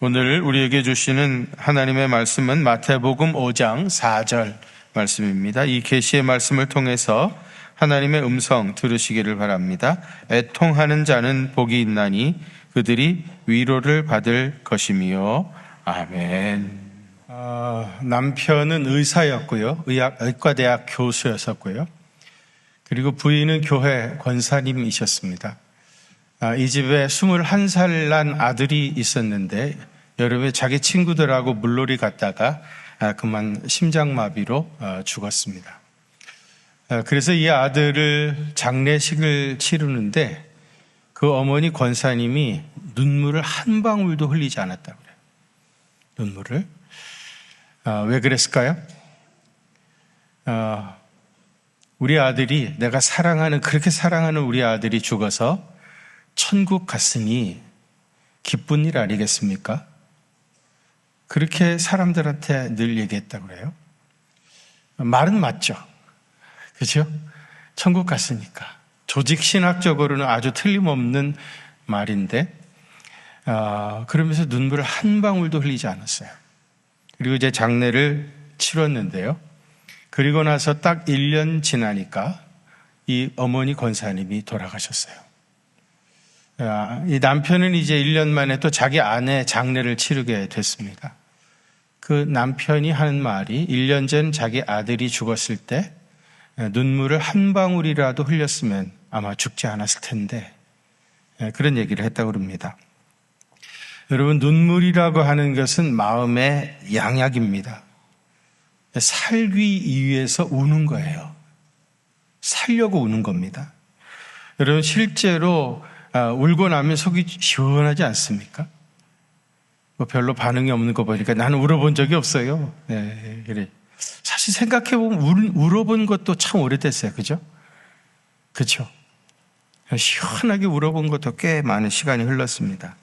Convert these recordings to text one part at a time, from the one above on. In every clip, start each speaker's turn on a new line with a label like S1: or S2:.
S1: 오늘 우리에게 주시는 하나님의 말씀은 마태복음 5장 4절 말씀입니다. 이 계시의 말씀을 통해서 하나님의 음성 들으시기를 바랍니다. 애통하는 자는 복이 있나니 그들이 위로를 받을 것이며. 아멘. 남편은 의사였고요. 의과대학 교수였었고요. 그리고 부인은 교회 권사님이셨습니다. 이 집에 21살 난 아들이 있었는데 여름에 자기 친구들하고 물놀이 갔다가 그만 심장마비로 죽었습니다. 그래서 이 아들을 장례식을 치르는데 그 어머니 권사님이 눈물을 한 방울도 흘리지 않았다고 그래요. 눈물을. 왜 그랬을까요? 우리 아들이, 내가 그렇게 사랑하는 우리 아들이 죽어서 천국 갔으니 기쁜 일 아니겠습니까? 그렇게 사람들한테 늘 얘기했다고 그래요. 말은 맞죠. 그렇죠? 천국 갔으니까. 조직신학적으로는 아주 틀림없는 말인데 그러면서 눈물을 한 방울도 흘리지 않았어요. 그리고 이제 장례를 치렀는데요. 그리고 나서 딱 1년 지나니까 이 어머니 권사님이 돌아가셨어요. 이 남편은 이제 1년 만에 또 자기 아내 장례를 치르게 됐습니다. 그 남편이 하는 말이 1년 전 자기 아들이 죽었을 때 눈물을 한 방울이라도 흘렸으면 아마 죽지 않았을 텐데, 그런 얘기를 했다고 합니다. 여러분, 눈물이라고 하는 것은 마음의 양약입니다. 살기 위해서 우는 거예요. 살려고 우는 겁니다. 여러분, 실제로 울고 나면 속이 시원하지 않습니까? 별로 반응이 없는 거 보니까 나는 울어본 적이 없어요. 네, 그래. 사실 생각해보면 울어본 것도 참 오래됐어요. 그죠? 그렇죠? 시원하게 울어본 것도 꽤 많은 시간이 흘렀습니다.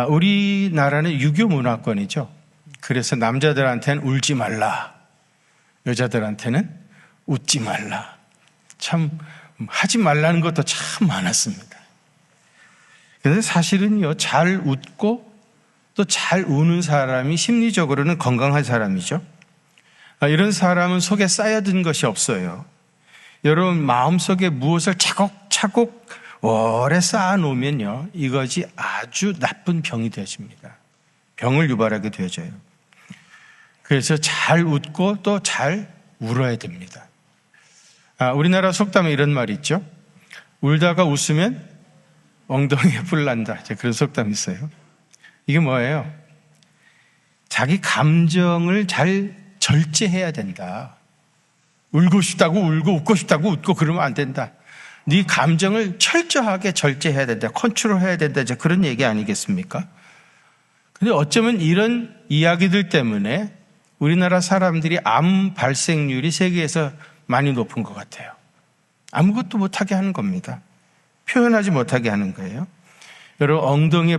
S1: 우리나라는 유교 문화권이죠. 그래서 남자들한테는 울지 말라, 여자들한테는 웃지 말라. 참 하지 말라는 것도 참 많았습니다. 그런데 사실은요, 잘 웃고 또 잘 우는 사람이 심리적으로는 건강한 사람이죠. 이런 사람은 속에 쌓여든 것이 없어요. 여러분, 마음속에 무엇을 차곡차곡 오래 쌓아놓으면요, 이것이 아주 나쁜 병이 되어집니다. 병을 유발하게 되어져요. 그래서 잘 웃고 또 잘 울어야 됩니다. 우리나라 속담에 이런 말이 있죠. 울다가 웃으면 엉덩이에 뿔 난다. 그런 속담이 있어요. 이게 뭐예요? 자기 감정을 잘 절제해야 된다. 울고 싶다고 울고 웃고 싶다고 웃고 그러면 안 된다. 네 감정을 철저하게 절제해야 된다. 컨트롤해야 된다. 그런 얘기 아니겠습니까? 근데 어쩌면 이런 이야기들 때문에 우리나라 사람들이 암 발생률이 세계에서 많이 높은 것 같아요. 아무것도 못하게 하는 겁니다. 표현하지 못하게 하는 거예요. 여러분, 엉덩이에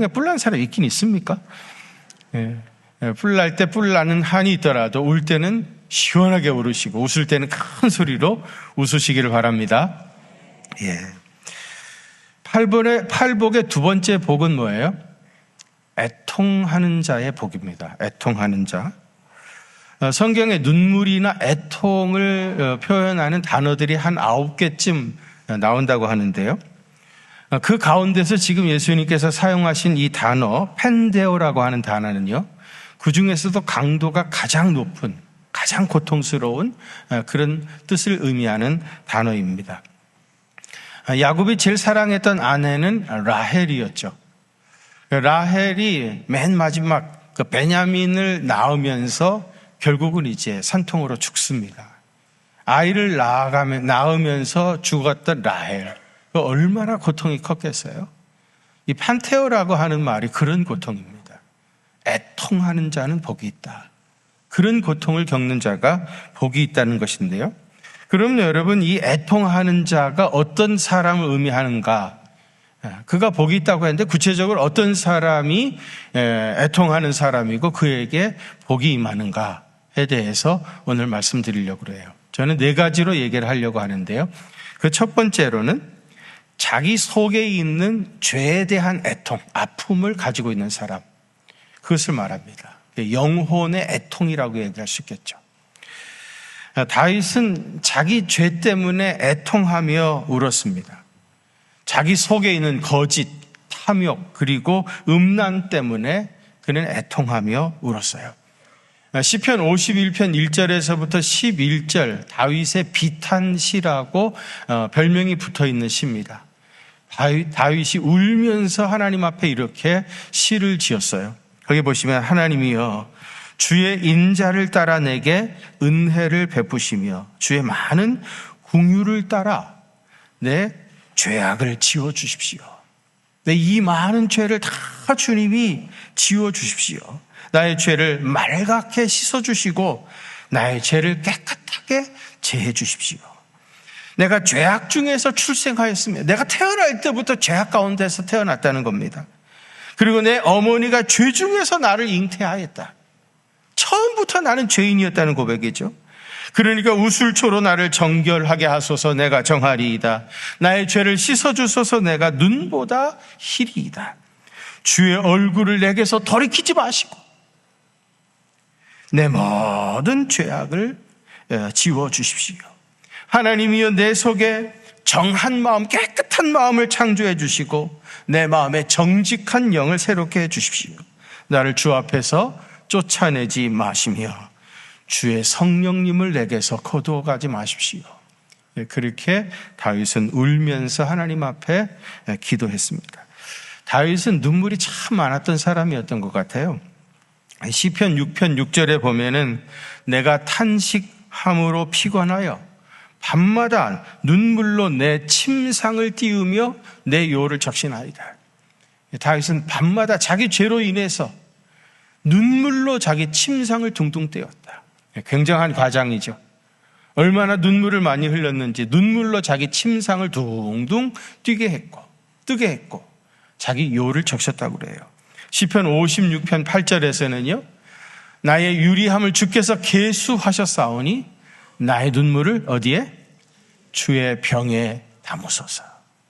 S1: 뿔난 사람 있긴 있습니까? 뿔날 때 뿔나는 한이 있더라도 울 때는 시원하게 울으시고 웃을 때는 큰 소리로 웃으시기를 바랍니다. 팔복의 두 번째 복은 뭐예요? 애통하는 자의 복입니다. 애통하는 자. 성경에 눈물이나 애통을 표현하는 단어들이 한 9개쯤 나온다고 하는데요. 그 가운데서 지금 예수님께서 사용하신 이 단어 펜데오라고 하는 단어는요, 그 중에서도 강도가 가장 높은, 가장 고통스러운 그런 뜻을 의미하는 단어입니다. 야곱이 제일 사랑했던 아내는 라헬이었죠. 라헬이 맨 마지막 베냐민을 낳으면서 결국은 이제 산통으로 죽습니다. 아이를 낳으면서 죽었던 라헬. 얼마나 고통이 컸겠어요? 이 판테오라고 하는 말이 그런 고통입니다. 애통하는 자는 복이 있다. 그런 고통을 겪는 자가 복이 있다는 것인데요. 그럼 여러분, 이 애통하는 자가 어떤 사람을 의미하는가? 그가 복이 있다고 했는데 구체적으로 어떤 사람이 애통하는 사람이고 그에게 복이 임하는가에 대해서 오늘 말씀드리려고 그래요. 저는 4가지로 얘기를 하려고 하는데요. 그 첫 번째로는 자기 속에 있는 죄에 대한 애통, 아픔을 가지고 있는 사람, 그것을 말합니다. 영혼의 애통이라고 얘기할 수 있겠죠. 다윗은 자기 죄 때문에 애통하며 울었습니다. 자기 속에 있는 거짓, 탐욕, 그리고 음란 때문에 그는 애통하며 울었어요. 시편 51편 1절에서부터 11절, 다윗의 비탄시라고 별명이 붙어 있는 시입니다. 다윗이 울면서 하나님 앞에 이렇게 시를 지었어요. 거기 보시면 하나님이여 주의 인자를 따라 내게 은혜를 베푸시며 주의 많은 긍휼을 따라 내 죄악을 지워주십시오. 이 많은 죄를 다 주님이 지워주십시오. 나의 죄를 맑게 씻어주시고 나의 죄를 깨끗하게 제해 주십시오. 내가 죄악 중에서 출생하였으며 내가 태어날 때부터 죄악 가운데서 태어났다는 겁니다. 그리고 내 어머니가 죄 중에서 나를 잉태하였다. 처음부터 나는 죄인이었다는 고백이죠. 그러니까 우슬초로 나를 정결하게 하소서 내가 정하리이다. 나의 죄를 씻어주소서 내가 눈보다 희리이다. 주의 얼굴을 내게서 돌이키지 마시고 내 모든 죄악을 지워주십시오. 하나님이여 내 속에 정한 마음, 깨끗한 마음을 창조해 주시고 내 마음에 정직한 영을 새롭게 해 주십시오. 나를 주 앞에서 쫓아내지 마시며 주의 성령님을 내게서 거두어 가지 마십시오. 그렇게 다윗은 울면서 하나님 앞에 기도했습니다. 다윗은 눈물이 참 많았던 사람이었던 것 같아요. 시편 6편 6절에 보면은 내가 탄식함으로 피곤하여 밤마다 눈물로 내 침상을 띄우며 내 요를 적신하이다. 다윗은 밤마다 자기 죄로 인해서 눈물로 자기 침상을 둥둥 떼었다. 굉장한 과장이죠. 얼마나 눈물을 많이 흘렸는지 눈물로 자기 침상을 둥둥 뜨게 했고 자기 요를 적셨다고 그래요. 시편 56편 8절에서는요. 나의 유리함을 주께서 계수하셨사오니 나의 눈물을 어디에? 주의 병에 담으소서.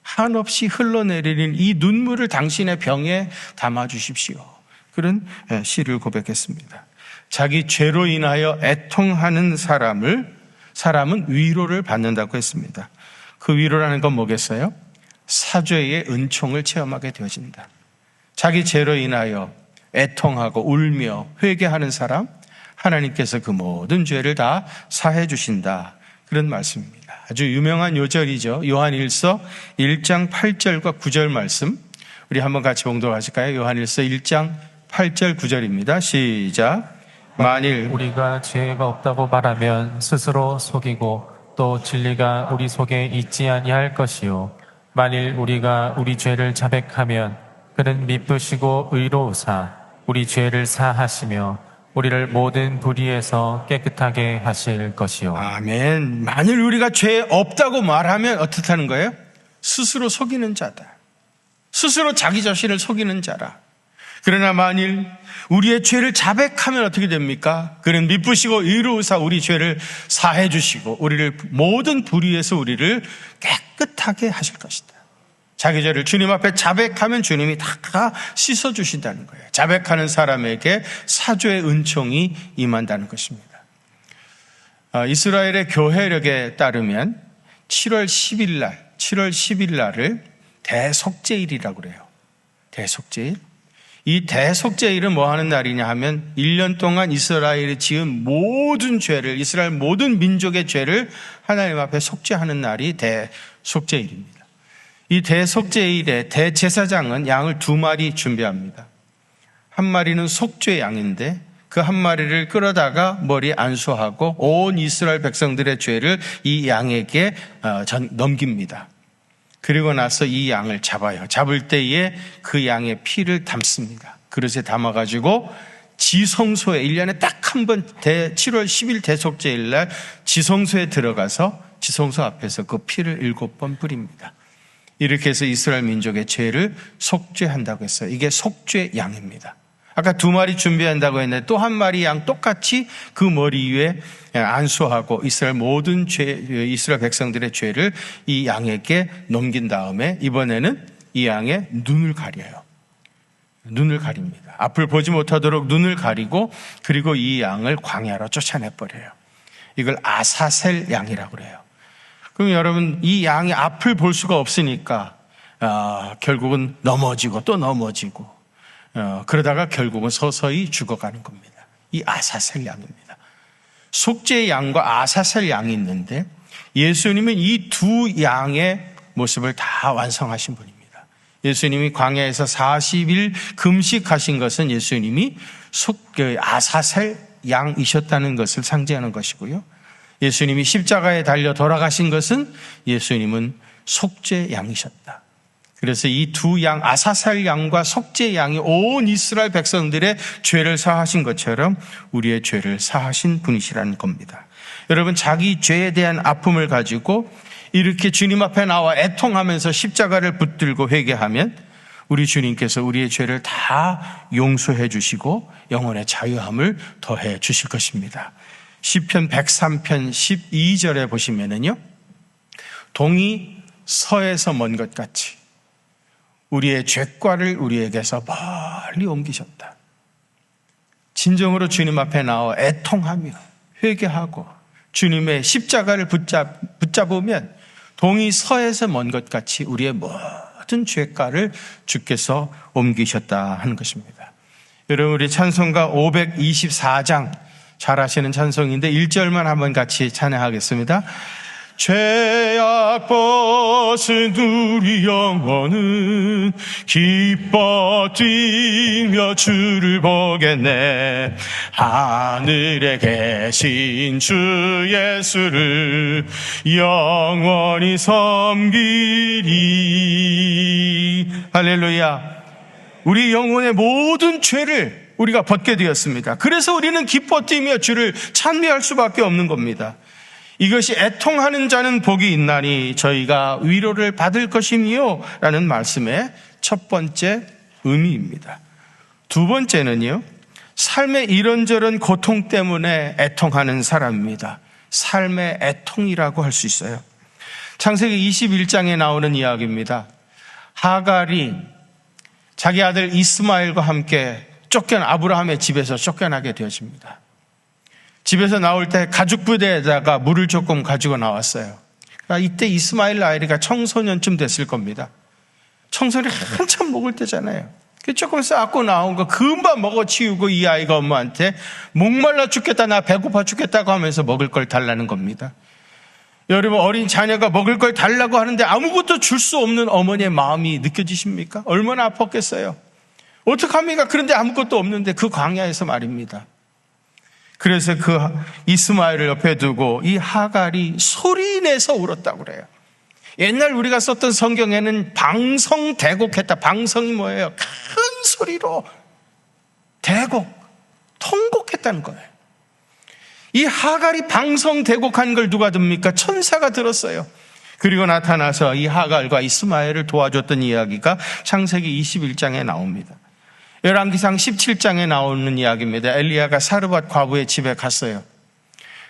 S1: 한없이 흘러내리는 이 눈물을 당신의 병에 담아주십시오. 그런 시를 고백했습니다. 자기 죄로 인하여 애통하는 사람은 위로를 받는다고 했습니다. 그 위로라는 건 뭐겠어요? 사죄의 은총을 체험하게 되어진다. 자기 죄로 인하여 애통하고 울며 회개하는 사람, 하나님께서 그 모든 죄를 다 사해 주신다. 그런 말씀입니다. 아주 유명한 요절이죠. 요한일서 1장 8절과 9절 말씀. 우리 한번 같이 봉독하실까요? 요한일서 1장 8절 9절입니다. 시작. 만일
S2: 우리가 죄가 없다고 말하면 스스로 속이고 또 진리가 우리 속에 있지 아니할 것이요. 만일 우리가 우리 죄를 자백하면 그는 미쁘시고 의로우사 우리 죄를 사하시며 우리를 모든 불의에서 깨끗하게 하실 것이요.
S1: 아멘. 만일 우리가 죄 없다고 말하면 어떻다는 거예요? 스스로 속이는 자다. 스스로 자기 자신을 속이는 자라. 그러나 만일 우리의 죄를 자백하면 어떻게 됩니까? 그는 미쁘시고 의로우사 우리 죄를 사해 주시고 우리를 모든 불의에서 우리를 깨끗하게 하실 것이다. 자기 죄를 주님 앞에 자백하면 주님이 다 씻어주신다는 거예요. 자백하는 사람에게 사죄의 은총이 임한다는 것입니다. 이스라엘의 교회력에 따르면 7월 10일 날을 대속죄일이라고 그래요. 대속죄일. 이 대속죄일은 뭐 하는 날이냐 하면 1년 동안 이스라엘이 지은 모든 죄를, 이스라엘 모든 민족의 죄를 하나님 앞에 속죄하는 날이 대속죄일입니다. 이 대속죄일에 대제사장은 양을 2마리 준비합니다. 한 마리는 속죄 양인데 그 한 마리를 끌어다가 머리에 안수하고 온 이스라엘 백성들의 죄를 이 양에게 넘깁니다. 그리고 나서 이 양을 잡아요. 잡을 때에 그 양의 피를 담습니다. 그릇에 담아가지고 지성소에 1년에 딱 한 번 7월 10일 대속죄일 날 지성소에 들어가서 지성소 앞에서 그 피를 7번 뿌립니다. 이렇게 해서 이스라엘 민족의 죄를 속죄한다고 했어요. 이게 속죄 양입니다. 아까 2마리 준비한다고 했는데 또 1마리 양 똑같이 그 머리 위에 안수하고 이스라엘 백성들의 죄를 이 양에게 넘긴 다음에 이번에는 이 양의 눈을 가려요. 눈을 가립니다. 앞을 보지 못하도록 눈을 가리고 그리고 이 양을 광야로 쫓아내버려요. 이걸 아사셀 양이라고 그래요. 그럼 여러분, 이 양이 앞을 볼 수가 없으니까 결국은 넘어지고 또 넘어지고 그러다가 결국은 서서히 죽어가는 겁니다. 이 아사셀 양입니다. 속죄 양과 아사셀 양이 있는데 예수님은 이 두 양의 모습을 다 완성하신 분입니다. 예수님이 광야에서 40일 금식하신 것은 예수님이 아사셀 양이셨다는 것을 상징하는 것이고요. 예수님이 십자가에 달려 돌아가신 것은 예수님은 속죄 양이셨다. 그래서 이 두 양, 아사셀 양과 속죄 양이 온 이스라엘 백성들의 죄를 사하신 것처럼 우리의 죄를 사하신 분이시라는 겁니다. 여러분, 자기 죄에 대한 아픔을 가지고 이렇게 주님 앞에 나와 애통하면서 십자가를 붙들고 회개하면 우리 주님께서 우리의 죄를 다 용서해 주시고 영혼의 자유함을 더해 주실 것입니다. 시편 103편 12절에 보시면은요, 동이 서에서 먼 것 같이 우리의 죄과를 우리에게서 멀리 옮기셨다. 진정으로 주님 앞에 나와 애통하며 회개하고 주님의 십자가를 붙잡으면 동이 서에서 먼 것 같이 우리의 모든 죄과를 주께서 옮기셨다 하는 것입니다. 여러분, 우리 찬송가 524장 잘 아시는 찬송인데 1절만 한번 같이 찬양하겠습니다. 죄악 벗은 우리 영혼은 기뻐 뛰며 주를 보겠네. 하늘에 계신 주 예수를 영원히 섬기리. 할렐루야. 우리 영혼의 모든 죄를 우리가 벗게 되었습니다. 그래서 우리는 기뻐 뛰며 주를 찬미할 수밖에 없는 겁니다. 이것이 애통하는 자는 복이 있나니 저희가 위로를 받을 것이니요 라는 말씀의 첫 번째 의미입니다. 두 번째는요, 삶의 이런저런 고통 때문에 애통하는 사람입니다. 삶의 애통이라고 할 수 있어요. 창세기 21장에 나오는 이야기입니다. 하갈이 자기 아들 이스마엘과 함께 아브라함의 집에서 쫓겨나게 되어집니다. 집에서 나올 때 가죽 부대에다가 물을 조금 가지고 나왔어요. 그러니까 이때 이스마엘 나이가 청소년쯤 됐을 겁니다. 청소년이 한참 먹을 때잖아요. 조금 쌓고 나온 거 금방 먹어치우고 이 아이가 엄마한테 목말라 죽겠다, 나 배고파 죽겠다고 하면서 먹을 걸 달라는 겁니다. 여러분, 어린 자녀가 먹을 걸 달라고 하는데 아무것도 줄 수 없는 어머니의 마음이 느껴지십니까? 얼마나 아팠겠어요. 어떡합니까? 그런데 아무것도 없는데 그 광야에서 말입니다. 그래서 그 이스마엘을 옆에 두고 이 하갈이 소리내서 울었다고 그래요. 옛날 우리가 썼던 성경에는 방성대곡했다. 방성이 뭐예요? 큰 소리로 대곡, 통곡했다는 거예요. 이 하갈이 방성대곡한 걸 누가 듭니까? 천사가 들었어요. 그리고 나타나서 이 하갈과 이스마엘을 도와줬던 이야기가 창세기 21장에 나옵니다. 열왕기상 17장에 나오는 이야기입니다. 엘리야가 사르밧 과부의 집에 갔어요.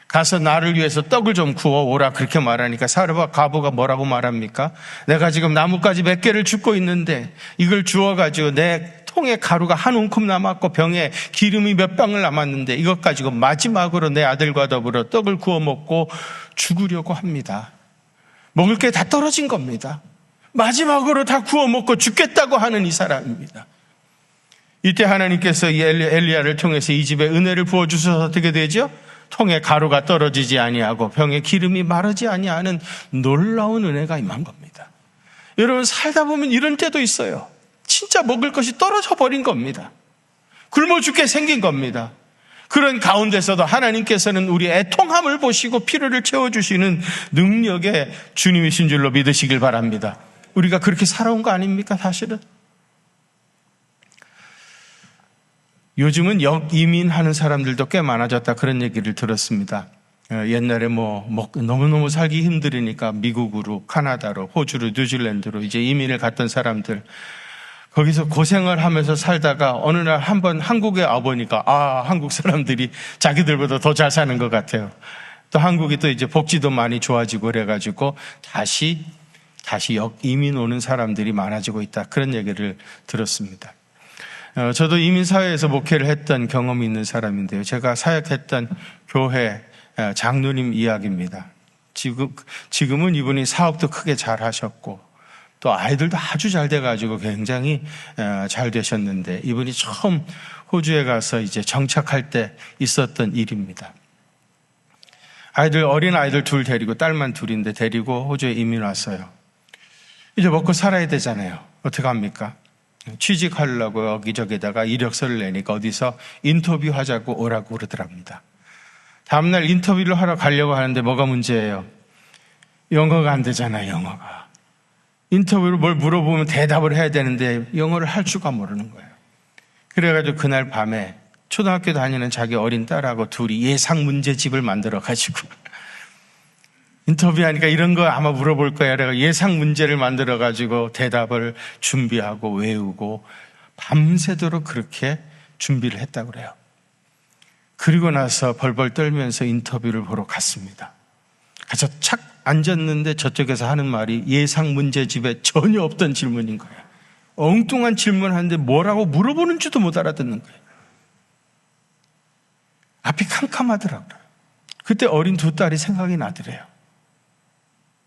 S1: 가서 나를 위해서 떡을 좀 구워오라 그렇게 말하니까 사르밧 과부가 뭐라고 말합니까? 내가 지금 나뭇가지 몇 개를 줍고 있는데 이걸 주워가지고 내 통에 가루가 한 움큼 남았고 병에 기름이 몇 방울 남았는데 이것 가지고 마지막으로 내 아들과 더불어 떡을 구워 먹고 죽으려고 합니다. 먹을 게 다 떨어진 겁니다. 마지막으로 다 구워 먹고 죽겠다고 하는 이 사람입니다. 이때 하나님께서 이 엘리야를 통해서 이 집에 은혜를 부어주셔서 어떻게 되죠? 통에 가루가 떨어지지 아니하고 병에 기름이 마르지 아니하는 놀라운 은혜가 임한 겁니다. 여러분, 살다 보면 이런 때도 있어요. 진짜 먹을 것이 떨어져 버린 겁니다. 굶어 죽게 생긴 겁니다. 그런 가운데서도 하나님께서는 우리 애통함을 보시고 필요를 채워주시는 능력의 주님이신 줄로 믿으시길 바랍니다. 우리가 그렇게 살아온 거 아닙니까, 사실은? 요즘은 역이민하는 사람들도 꽤 많아졌다 그런 얘기를 들었습니다. 옛날에 너무너무 살기 힘들으니까 미국으로, 카나다로, 호주로, 뉴질랜드로 이제 이민을 갔던 사람들, 거기서 고생을 하면서 살다가 어느 날 한번 한국에 와보니까 한국 사람들이 자기들보다 더 잘 사는 것 같아요. 또 한국이 또 이제 복지도 많이 좋아지고 그래가지고 다시 이민 오는 사람들이 많아지고 있다. 그런 얘기를 들었습니다. 저도 이민사회에서 목회를 했던 경험이 있는 사람인데요. 제가 사역했던 교회 장로님 이야기입니다. 지금은 이분이 사업도 크게 잘 하셨고 또 아이들도 아주 잘 돼가지고 굉장히 잘 되셨는데 이분이 처음 호주에 가서 이제 정착할 때 있었던 일입니다. 어린 아이들 둘 데리고 딸만 둘인데 데리고 호주에 이민 왔어요. 이제 먹고 살아야 되잖아요. 어떻게 합니까? 취직하려고 여기저기다가 이력서를 내니까 어디서 인터뷰하자고 오라고 그러더랍니다. 다음날 인터뷰를 하러 가려고 하는데 뭐가 문제예요? 영어가 안 되잖아요, 영어가. 인터뷰로 뭘 물어보면 대답을 해야 되는데 영어를 할 줄가 모르는 거예요. 그래가지고 그날 밤에 초등학교 다니는 자기 어린 딸하고 둘이 예상 문제집을 만들어가지고 인터뷰하니까 이런 거 아마 물어볼 거야. 그래서 예상 문제를 만들어가지고 대답을 준비하고 외우고 밤새도록 그렇게 준비를 했다고 그래요. 그리고 나서 벌벌 떨면서 인터뷰를 보러 갔습니다. 가서 착 앉았는데 저쪽에서 하는 말이 예상 문제집에 전혀 없던 질문인 거예요. 엉뚱한 질문하는데 뭐라고 물어보는지도 못 알아듣는 거예요. 앞이 캄캄하더라고요. 그때 어린 두 딸이 생각이 나더래요.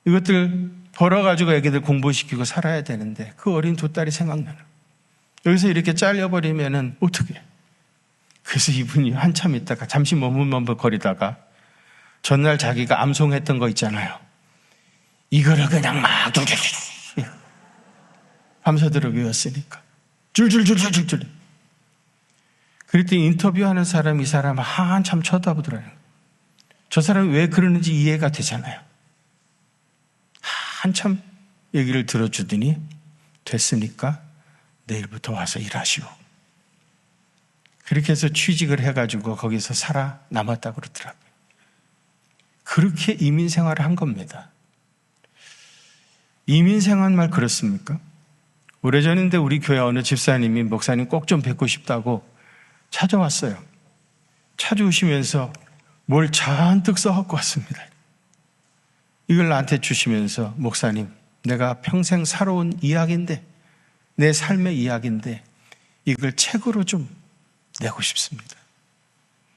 S1: 이것들 벌어가지고 애기들 공부시키고 살아야 되는데 그 어린 두 딸이 생각나는. 여기서 이렇게 잘려버리면은 어떻게 해? 그래서 이분이 한참 있다가 잠시 머뭇머뭇거리다가 전날 자기가 암송했던 거 있잖아요. 이거를 그냥 막 밤새도록 외웠으니까 줄줄줄줄줄. 그랬더니 인터뷰하는 사람이 이 사람을 한참 쳐다보더라고요. 저 사람이 왜 그러는지 이해가 되잖아요. 한참 얘기를 들어주더니 됐으니까 내일부터 와서 일하시오. 그렇게 해서 취직을 해가지고 거기서 살아남았다고 그러더라고요. 그렇게 이민 생활을 한 겁니다. 이민 생활 말 그렇습니까? 오래전인데 우리 교회 어느 집사님이 목사님 꼭 좀 뵙고 싶다고 찾아왔어요. 찾아오시면서 뭘 잔뜩 써갖고 왔습니다. 이걸 나한테 주시면서 목사님, 내가 평생 살아온 이야기인데 내 삶의 이야기인데 이걸 책으로 좀 내고 싶습니다.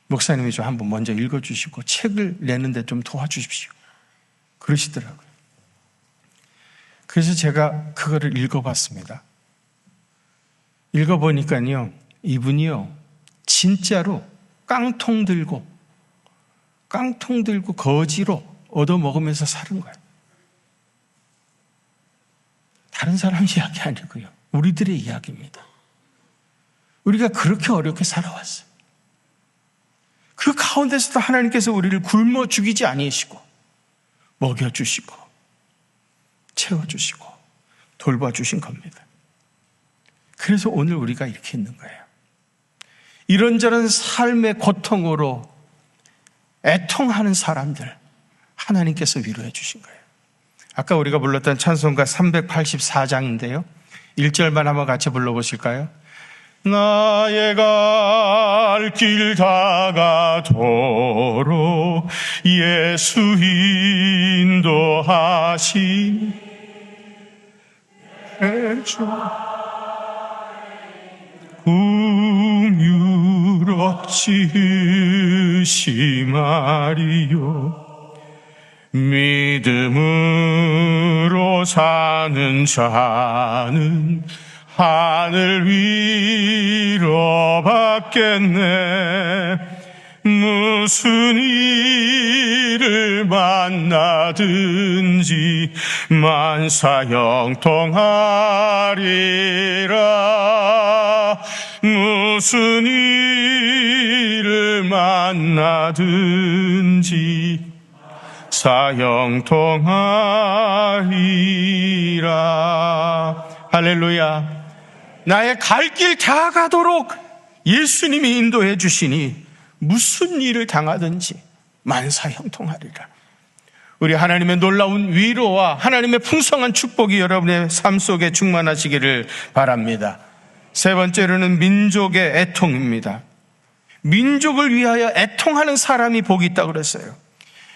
S1: 목사님이 좀 한번 먼저 읽어주시고 책을 내는데 좀 도와주십시오. 그러시더라고요. 그래서 제가 그거를 읽어봤습니다. 읽어보니까요, 이분이요, 진짜로 깡통 들고 거지로 얻어먹으면서 사는 거예요. 다른 사람 이야기 아니고요. 우리들의 이야기입니다. 우리가 그렇게 어렵게 살아왔어요. 그 가운데서도 하나님께서 우리를 굶어 죽이지 아니시고 먹여주시고 채워주시고 돌봐주신 겁니다. 그래서 오늘 우리가 이렇게 있는 거예요. 이런저런 삶의 고통으로 애통하는 사람들 하나님께서 위로해 주신 거예요. 아까 우리가 불렀던 찬송가 384장인데요. 1절만 한번 같이 불러보실까요? 나의 갈 길 다가도록 예수 인도하신 주 긍휼없으시마리요 믿음으로 사는 자는 하늘 위로 받겠네. 무슨 일을 만나든지 만사형통하리라. 무슨 일을 만나든지 사형통하리라. 할렐루야. 나의 갈 길 다 가도록 예수님이 인도해 주시니 무슨 일을 당하든지 만사형통하리라. 우리 하나님의 놀라운 위로와 하나님의 풍성한 축복이 여러분의 삶 속에 충만하시기를 바랍니다. 세 번째로는 민족의 애통입니다. 민족을 위하여 애통하는 사람이 복이 있다고 그랬어요.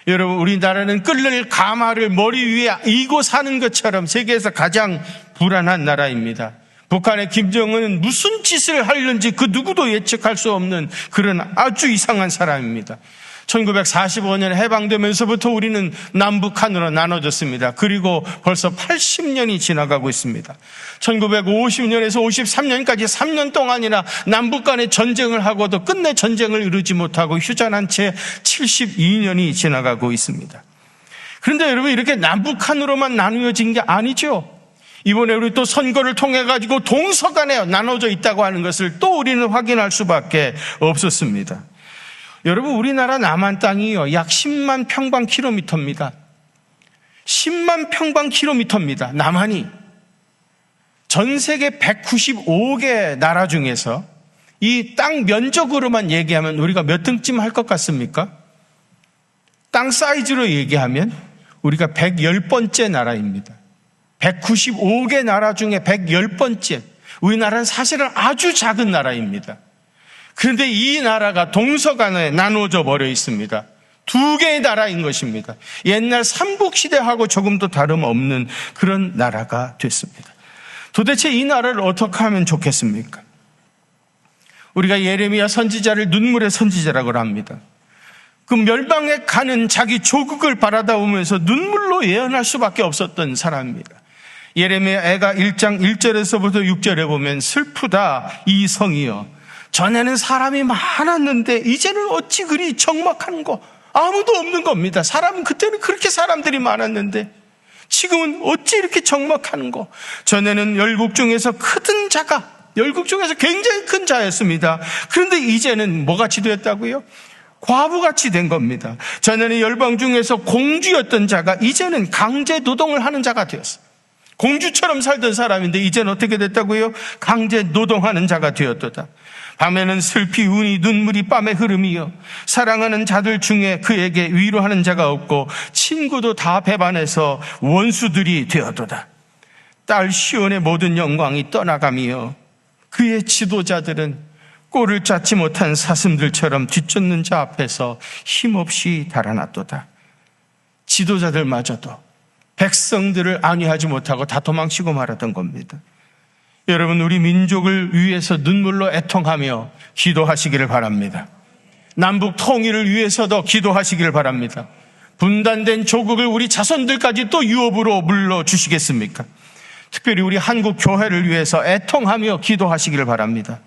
S1: 여러분, 우리나라는 끓는 가마를 머리 위에 이고 사는 것처럼 세계에서 가장 불안한 나라입니다. 북한의 김정은은 무슨 짓을 하려는지 그 누구도 예측할 수 없는 그런 아주 이상한 사람입니다. 1945년에 해방되면서부터 우리는 남북한으로 나눠졌습니다. 그리고 벌써 80년이 지나가고 있습니다. 1950년에서 53년까지 3년 동안이나 남북 간의 전쟁을 하고도 끝내 전쟁을 이루지 못하고 휴전한 채 72년이 지나가고 있습니다. 그런데 여러분, 이렇게 남북한으로만 나누어진 게 아니죠. 이번에 우리 또 선거를 통해 가지고 동서간에 나눠져 있다고 하는 것을 또 우리는 확인할 수밖에 없었습니다. 여러분, 우리나라 남한 땅이요, 약 10만 평방킬로미터입니다. 10만 평방킬로미터입니다. 남한이. 전 세계 195개 나라 중에서 이 땅 면적으로만 얘기하면 우리가 몇 등쯤 할 것 같습니까? 땅 사이즈로 얘기하면 우리가 110번째 나라입니다. 195개 나라 중에 110번째. 우리나라는 사실은 아주 작은 나라입니다. 그런데 이 나라가 동서간에 나누어져 버려 있습니다. 두 개의 나라인 것입니다. 옛날 삼국시대하고 조금도 다름없는 그런 나라가 됐습니다. 도대체 이 나라를 어떻게 하면 좋겠습니까? 우리가 예레미야 선지자를 눈물의 선지자라고 합니다. 그 멸망에 가는 자기 조국을 바라다보면서 눈물로 예언할 수밖에 없었던 사람입니다. 예레미야가 1장 1절에서부터 6절에 보면 슬프다 이 성이여, 전에는 사람이 많았는데 이제는 어찌 그리 적막한고, 아무도 없는 겁니다. 사람은 그때는 그렇게 사람들이 많았는데 지금은 어찌 이렇게 적막하는고. 전에는 열국 중에서 크던 자가, 열국 중에서 굉장히 큰 자였습니다. 그런데 이제는 뭐같이 되었다고요? 과부같이 된 겁니다. 전에는 열방 중에서 공주였던 자가 이제는 강제 노동을 하는 자가 되었어요. 공주처럼 살던 사람인데 이제는 어떻게 됐다고요? 강제 노동하는 자가 되었도다. 밤에는 슬피 우니 눈물이 밤에 흐름이여, 사랑하는 자들 중에 그에게 위로하는 자가 없고 친구도 다 배반해서 원수들이 되었도다. 딸 시온의 모든 영광이 떠나가며 그의 지도자들은 꼴을 짰지 못한 사슴들처럼 뒤쫓는 자 앞에서 힘없이 달아났도다. 지도자들마저도 백성들을 안위하지 못하고 다 도망치고 말았던 겁니다. 여러분, 우리 민족을 위해서 눈물로 애통하며 기도하시기를 바랍니다. 남북 통일을 위해서도 기도하시기를 바랍니다. 분단된 조국을 우리 자손들까지 또 유업으로 물러주시겠습니까? 특별히 우리 한국 교회를 위해서 애통하며 기도하시기를 바랍니다.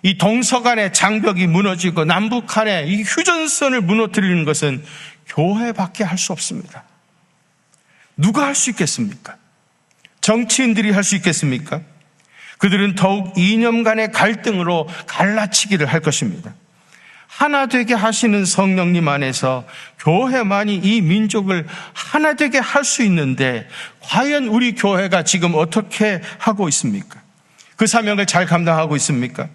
S1: 이 동서간의 장벽이 무너지고 남북한의 이 휴전선을 무너뜨리는 것은 교회밖에 할 수 없습니다. 누가 할 수 있겠습니까? 정치인들이 할 수 있겠습니까? 그들은 더욱 이념 간의 갈등으로 갈라치기를 할 것입니다. 하나 되게 하시는 성령님 안에서 교회만이 이 민족을 하나 되게 할 수 있는데, 과연 우리 교회가 지금 어떻게 하고 있습니까? 그 사명을 잘 감당하고 있습니까?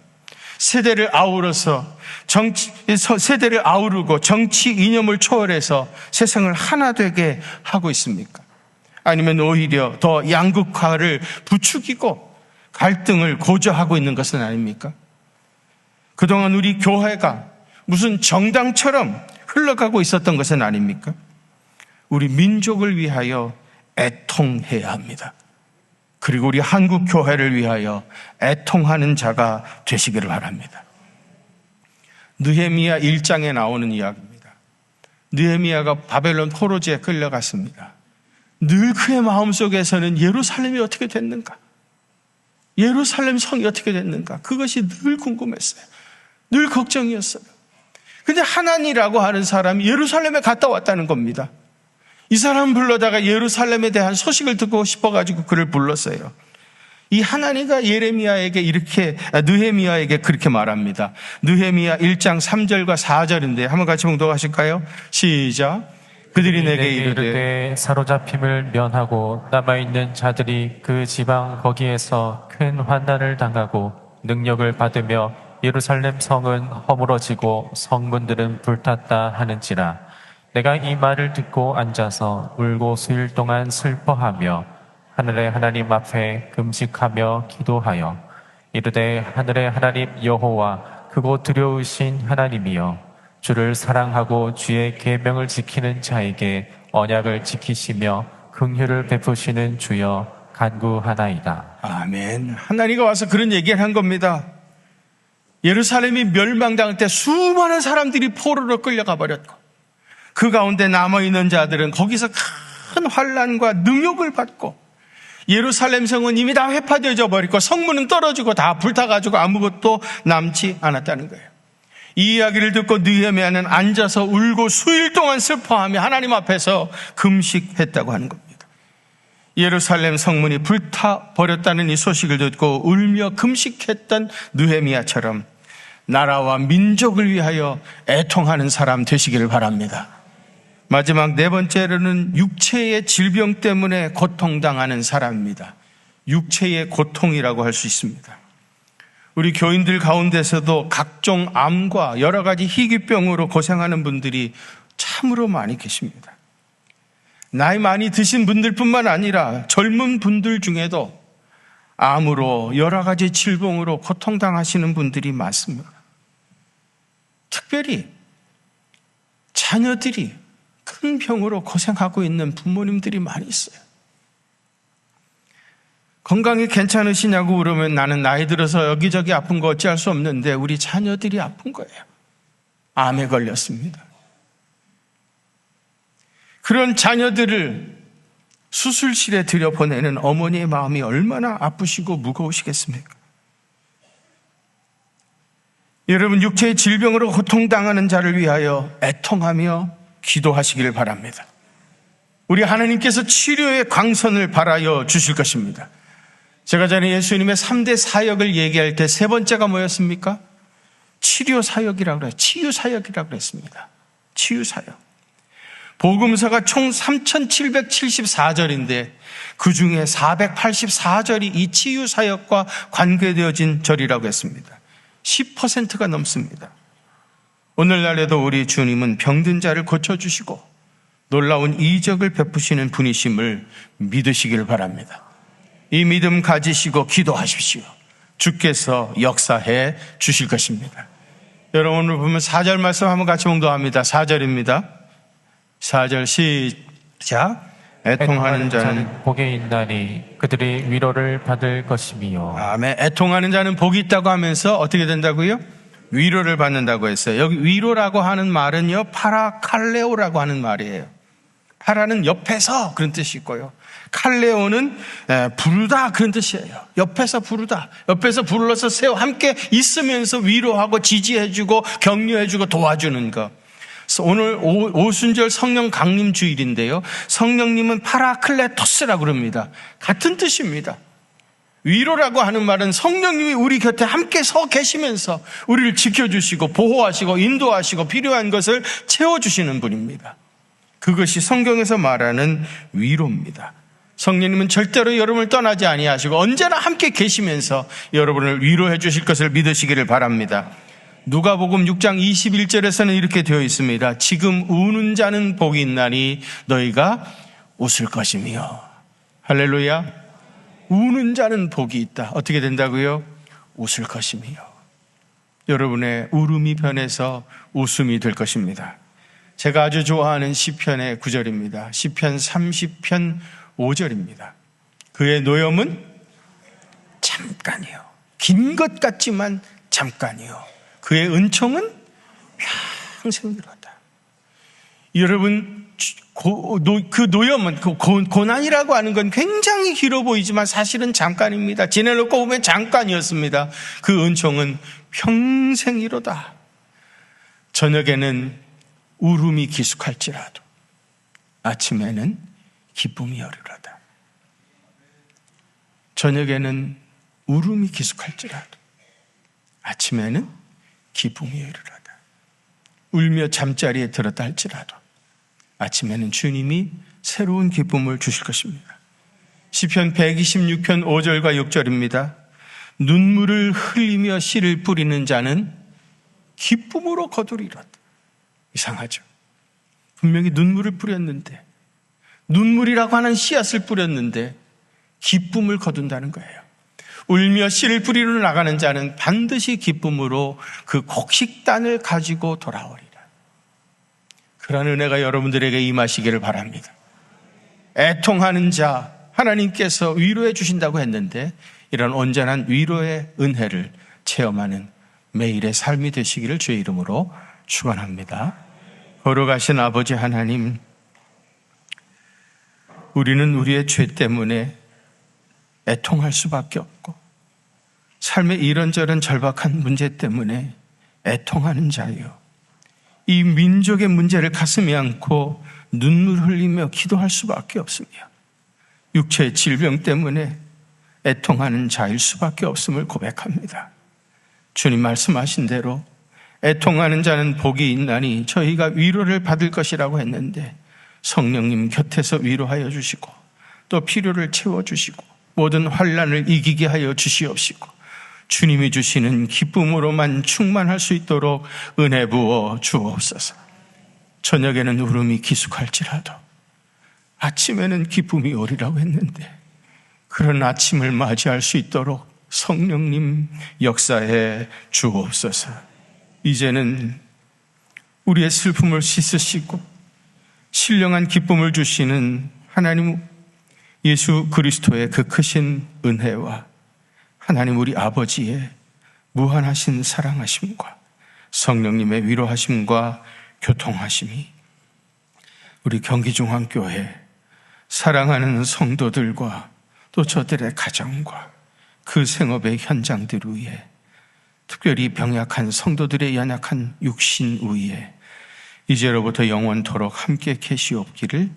S1: 세대를 아우르고 정치 이념을 초월해서 세상을 하나 되게 하고 있습니까? 아니면 오히려 더 양극화를 부추기고 갈등을 고조하고 있는 것은 아닙니까? 그동안 우리 교회가 무슨 정당처럼 흘러가고 있었던 것은 아닙니까? 우리 민족을 위하여 애통해야 합니다. 그리고 우리 한국 교회를 위하여 애통하는 자가 되시기를 바랍니다. 느헤미야 1장에 나오는 이야기입니다. 느헤미야가 바벨론 포로지에 끌려갔습니다. 늘 그의 마음속에서는 예루살렘이 어떻게 됐는가? 예루살렘 성이 어떻게 됐는가? 그것이 늘 궁금했어요. 늘 걱정이었어요. 근데 하나니라고 하는 사람이 예루살렘에 갔다 왔다는 겁니다. 이 사람 불러다가 예루살렘에 대한 소식을 듣고 싶어가지고 그를 불렀어요. 이 하나니가 느헤미야에게 그렇게 말합니다. 느헤미야 1장 3절과 4절인데 한번 같이 봉독하실까요? 시작. 그들이 내게 이르되
S2: 사로잡힘을 면하고 남아있는 자들이 그 지방 거기에서 큰 환난을 당하고 능력을 받으며 예루살렘 성은 허물어지고 성문들은 불탔다 하는지라. 내가 이 말을 듣고 앉아서 울고 수일 동안 슬퍼하며 하늘의 하나님 앞에 금식하며 기도하여 이르되 하늘의 하나님 여호와 크고 두려우신 하나님이여 주를 사랑하고 주의 계명을 지키는 자에게 언약을 지키시며 긍휼을 베푸시는 주여 간구하나이다.
S1: 아멘. 하나님이 와서 그런 얘기를 한 겁니다. 예루살렘이 멸망당할 때 수많은 사람들이 포로로 끌려가 버렸고 그 가운데 남아있는 자들은 거기서 큰 환난과 능욕을 받고 예루살렘 성은 이미 다 회파되어져 버리고 성문은 떨어지고 다 불타가지고 아무것도 남지 않았다는 거예요. 이 이야기를 듣고 느헤미야는 앉아서 울고 수일 동안 슬퍼하며 하나님 앞에서 금식했다고 하는 겁니다. 예루살렘 성문이 불타버렸다는 이 소식을 듣고 울며 금식했던 느헤미야처럼 나라와 민족을 위하여 애통하는 사람 되시기를 바랍니다. 마지막 네 번째로는 육체의 질병 때문에 고통당하는 사람입니다. 육체의 고통이라고 할 수 있습니다. 우리 교인들 가운데서도 각종 암과 여러 가지 희귀병으로 고생하는 분들이 참으로 많이 계십니다. 나이 많이 드신 분들뿐만 아니라 젊은 분들 중에도 암으로 여러 가지 질병으로 고통당하시는 분들이 많습니다. 특별히 자녀들이 큰 병으로 고생하고 있는 부모님들이 많이 있어요. 건강이 괜찮으시냐고 그러면 나는 나이 들어서 여기저기 아픈 거 어찌할 수 없는데 우리 자녀들이 아픈 거예요. 암에 걸렸습니다. 그런 자녀들을 수술실에 들여보내는 어머니의 마음이 얼마나 아프시고 무거우시겠습니까? 여러분, 육체의 질병으로 고통당하는 자를 위하여 애통하며 기도하시기를 바랍니다. 우리 하나님께서 치료의 광선을 발하여 주실 것입니다. 제가 전에 예수님의 3대 사역을 얘기할 때 세 번째가 뭐였습니까? 치료 사역이라고 그래요. 치유 사역이라고 그랬습니다. 치유 사역. 복음서가 총 3774절인데 그 중에 484절이 이 치유 사역과 관계되어진 절이라고 했습니다. 10%가 넘습니다. 오늘날에도 우리 주님은 병든 자를 고쳐주시고 놀라운 이적을 베푸시는 분이심을 믿으시길 바랍니다. 이 믿음 가지시고 기도하십시오. 주께서 역사해 주실 것입니다. 여러분, 오늘 보면 4절 말씀 한번 같이 봉독합니다. 4절입니다. 4절 시작. 애통하는 자는
S2: 복이 있나니 그들이 위로를 받을 것이며.
S1: 아멘. 애통하는 자는 복이 있다고 하면서 어떻게 된다고요? 위로를 받는다고 했어요. 여기 위로라고 하는 말은요, 파라칼레오라고 하는 말이에요. 파라는 옆에서 그런 뜻이 있고요. 칼레오는 부르다 그런 뜻이에요. 옆에서 부르다. 옆에서 불러서 세워 함께 있으면서 위로하고 지지해주고 격려해주고 도와주는 것. 오늘 오순절 성령 강림 주일인데요. 성령님은 파라클레토스라고 그럽니다. 같은 뜻입니다. 위로라고 하는 말은 성령님이 우리 곁에 함께 서 계시면서 우리를 지켜주시고 보호하시고 인도하시고 필요한 것을 채워주시는 분입니다. 그것이 성경에서 말하는 위로입니다. 성령님은 절대로 여러분을 떠나지 아니하시고 언제나 함께 계시면서 여러분을 위로해 주실 것을 믿으시기를 바랍니다. 누가복음 6장 21절에서는 이렇게 되어 있습니다. 지금 우는 자는 복이 있나니 너희가 웃을 것이며. 할렐루야. 우는 자는 복이 있다. 어떻게 된다고요? 웃을 것이며. 여러분의 울음이 변해서 웃음이 될 것입니다. 제가 아주 좋아하는 시편의 구절입니다. 시편 30편 5절입니다. 그의 노염은 잠깐이요. 긴 것 같지만 잠깐이요. 그의 은총은 평생이로다. 여러분, 그 노염은, 고난이라고 하는 건 굉장히 길어 보이지만 사실은 잠깐입니다. 지내놓고 보면 잠깐이었습니다. 그 은총은 평생이로다. 저녁에는 울음이 기숙할지라도 아침에는 기쁨이 여르러다. 저녁에는 울음이 기숙할지라도 아침에는 기쁨이 이르러다. 울며 잠자리에 들었다 할지라도 아침에는 주님이 새로운 기쁨을 주실 것입니다. 시편 126편 5절과 6절입니다. 눈물을 흘리며 씨를 뿌리는 자는 기쁨으로 거두리로다. 이상하죠? 분명히 눈물을 뿌렸는데, 눈물이라고 하는 씨앗을 뿌렸는데 기쁨을 거둔다는 거예요. 울며 씨를 뿌리러 나가는 자는 반드시 기쁨으로 그 곡식단을 가지고 돌아오리라. 그런 은혜가 여러분들에게 임하시기를 바랍니다. 애통하는 자 하나님께서 위로해 주신다고 했는데 이런 온전한 위로의 은혜를 체험하는 매일의 삶이 되시기를 주의 이름으로 축원합니다. 거룩하신 아버지 하나님, 우리는 우리의 죄 때문에 애통할 수밖에 없고 삶의 이런저런 절박한 문제 때문에 애통하는 자요, 이 민족의 문제를 가슴에 안고 눈물 흘리며 기도할 수밖에 없으며 육체의 질병 때문에 애통하는 자일 수밖에 없음을 고백합니다. 주님 말씀하신 대로 애통하는 자는 복이 있나니 저희가 위로를 받을 것이라고 했는데 성령님 곁에서 위로하여 주시고 또 필요를 채워주시고 모든 환난을 이기게 하여 주시옵시고 주님이 주시는 기쁨으로만 충만할 수 있도록 은혜 부어 주옵소서. 저녁에는 울음이 기숙할지라도 아침에는 기쁨이 오리라고 했는데 그런 아침을 맞이할 수 있도록 성령님 역사해 주옵소서. 이제는 우리의 슬픔을 씻으시고 신령한 기쁨을 주시는 하나님 예수 그리스도의 그 크신 은혜와 하나님 우리 아버지의 무한하신 사랑하심과 성령님의 위로하심과 교통하심이 우리 경기중앙교회 사랑하는 성도들과 또 저들의 가정과 그 생업의 현장들 위에, 특별히 병약한 성도들의 연약한 육신 위에 이제로부터 영원토록 함께 계시옵기를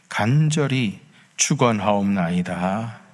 S1: 간절히 축원하옵나이다.